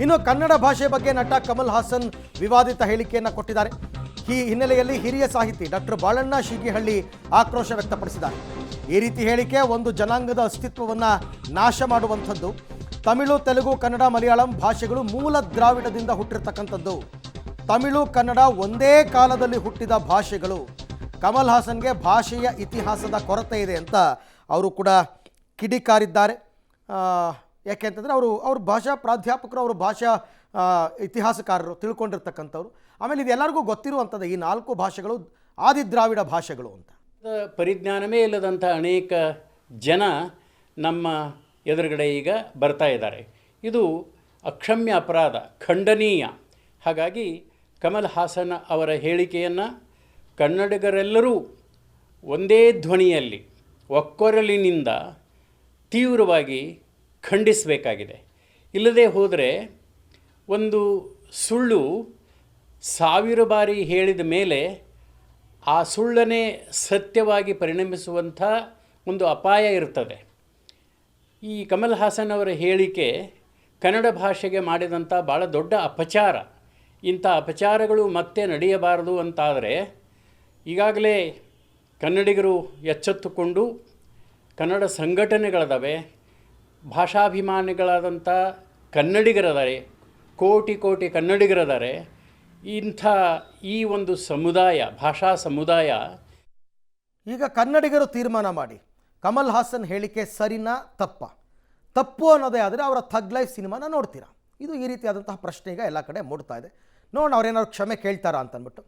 ಇನ್ನು ಕನ್ನಡ ಭಾಷೆ ಬಗ್ಗೆ ನಟ ಕಮಲ್ ಹಾಸನ್ ವಿವಾದಿತ ಹೇಳಿಕೆಯನ್ನು ಕೊಟ್ಟಿದ್ದಾರೆ. ಈ ಹಿನ್ನೆಲೆಯಲ್ಲಿ ಹಿರಿಯ ಸಾಹಿತಿ ಡಾಕ್ಟರ್ ಬಾಳಣ್ಣ ಶೀಗಿಹಳ್ಳಿ ಆಕ್ರೋಶ ವ್ಯಕ್ತಪಡಿಸಿದ್ದಾರೆ. ಈ ರೀತಿ ಹೇಳಿಕೆ ಒಂದು ಜನಾಂಗದ ಅಸ್ತಿತ್ವವನ್ನು ನಾಶ ಮಾಡುವಂಥದ್ದು. ತಮಿಳು, ತೆಲುಗು, ಕನ್ನಡ, ಮಲಯಾಳಂ ಭಾಷೆಗಳು ಮೂಲ ದ್ರಾವಿಡದಿಂದ ಹುಟ್ಟಿರ್ತಕ್ಕಂಥದ್ದು. ತಮಿಳು, ಕನ್ನಡ ಒಂದೇ ಕಾಲದಲ್ಲಿ ಹುಟ್ಟಿದ ಭಾಷೆಗಳು. ಕಮಲ್ ಹಾಸನ್ಗೆ ಭಾಷೆಯ ಇತಿಹಾಸದ ಕೊರತೆ ಇದೆ ಅಂತ ಅವರು ಕೂಡ ಕಿಡಿಕಾರಿದ್ದಾರೆ. ಯಾಕೆಂತಂದರೆ ಅವರು ಭಾಷಾ ಪ್ರಾಧ್ಯಾಪಕರು, ಅವರು ಭಾಷಾ ಇತಿಹಾಸಕಾರರು, ತಿಳ್ಕೊಂಡಿರ್ತಕ್ಕಂಥವ್ರು. ಆಮೇಲೆ ಇದೆಲ್ಲರಿಗೂ ಗೊತ್ತಿರುವಂಥದ್ದು, ಈ 4 ಭಾಷೆಗಳು ಆದಿದ್ರಾವಿಡ ಭಾಷೆಗಳು ಅಂತ. ಪರಿಜ್ಞಾನವೇ ಇಲ್ಲದಂಥ ಅನೇಕ ಜನ ನಮ್ಮ ಎದುರುಗಡೆ ಈಗ ಬರ್ತಾ ಇದ್ದಾರೆ. ಇದು ಅಕ್ಷಮ್ಯ ಅಪರಾಧ, ಖಂಡನೀಯ. ಹಾಗಾಗಿ ಕಮಲ್ ಹಾಸನ್ ಅವರ ಹೇಳಿಕೆಯನ್ನು ಕನ್ನಡಿಗರೆಲ್ಲರೂ ಒಂದೇ ಧ್ವನಿಯಲ್ಲಿ ಒಕ್ಕೊರಲಿನಿಂದ ತೀವ್ರವಾಗಿ ಖಂಡಿಸಬೇಕಾಗಿದೆ. ಇಲ್ಲದೆ ಹೋದರೆ ಒಂದು ಸುಳ್ಳು 1000 ಬಾರಿ ಹೇಳಿದ ಮೇಲೆ ಆ ಸುಳ್ಳನ್ನೇ ಸತ್ಯವಾಗಿ ಪರಿಣಮಿಸುವಂಥ ಒಂದು ಅಪಾಯ ಇರ್ತದೆ. ಈ ಕಮಲ್ ಹಾಸನ್ ಅವರ ಹೇಳಿಕೆ ಕನ್ನಡ ಭಾಷೆಗೆ ಮಾಡಿದಂಥ ಭಾಳ ದೊಡ್ಡ ಅಪಚಾರ. ಇಂಥ ಅಪಚಾರಗಳು ಮತ್ತೆ ನಡೆಯಬಾರದು ಅಂತಾದರೆ ಈಗಾಗಲೇ ಕನ್ನಡಿಗರು ಎಚ್ಚೆತ್ತುಕೊಂಡು ಕನ್ನಡ ಸಂಘಟನೆಗಳಿದ್ದಾವೆ, ಭಾಷಾಭಿಮಾನಿಗಳಾದಂಥ ಕನ್ನಡಿಗರಿದ್ದಾರೆ, ಕೋಟಿ ಕೋಟಿ ಕನ್ನಡಿಗರಿದ್ದಾರೆ. ಇಂಥ ಈ ಒಂದು ಸಮುದಾಯ, ಭಾಷಾ ಸಮುದಾಯ, ಈಗ ಕನ್ನಡಿಗರು ತೀರ್ಮಾನ ಮಾಡಿ ಕಮಲ್ ಹಾಸನ್ ಹೇಳಿಕೆ ಸರಿನಾ ತಪ್ಪು ಅನ್ನೋದೇ ಆದರೆ ಅವರ ಥಗ್ ಲೈಫ್ ಸಿನಿಮಾನ ನೋಡ್ತೀರಾ? ಇದು ಈ ರೀತಿಯಾದಂತಹ ಪ್ರಶ್ನೆ ಈಗ ಎಲ್ಲ ಕಡೆ ಮೂಡ್ತಾ ಇದೆ. ನೋಡೋಣ ಅವ್ರೇನಾದ್ರು ಕ್ಷಮೆ ಕೇಳ್ತಾರಾ ಅಂತ ಅಂದ್ಬಿಟ್ಟು.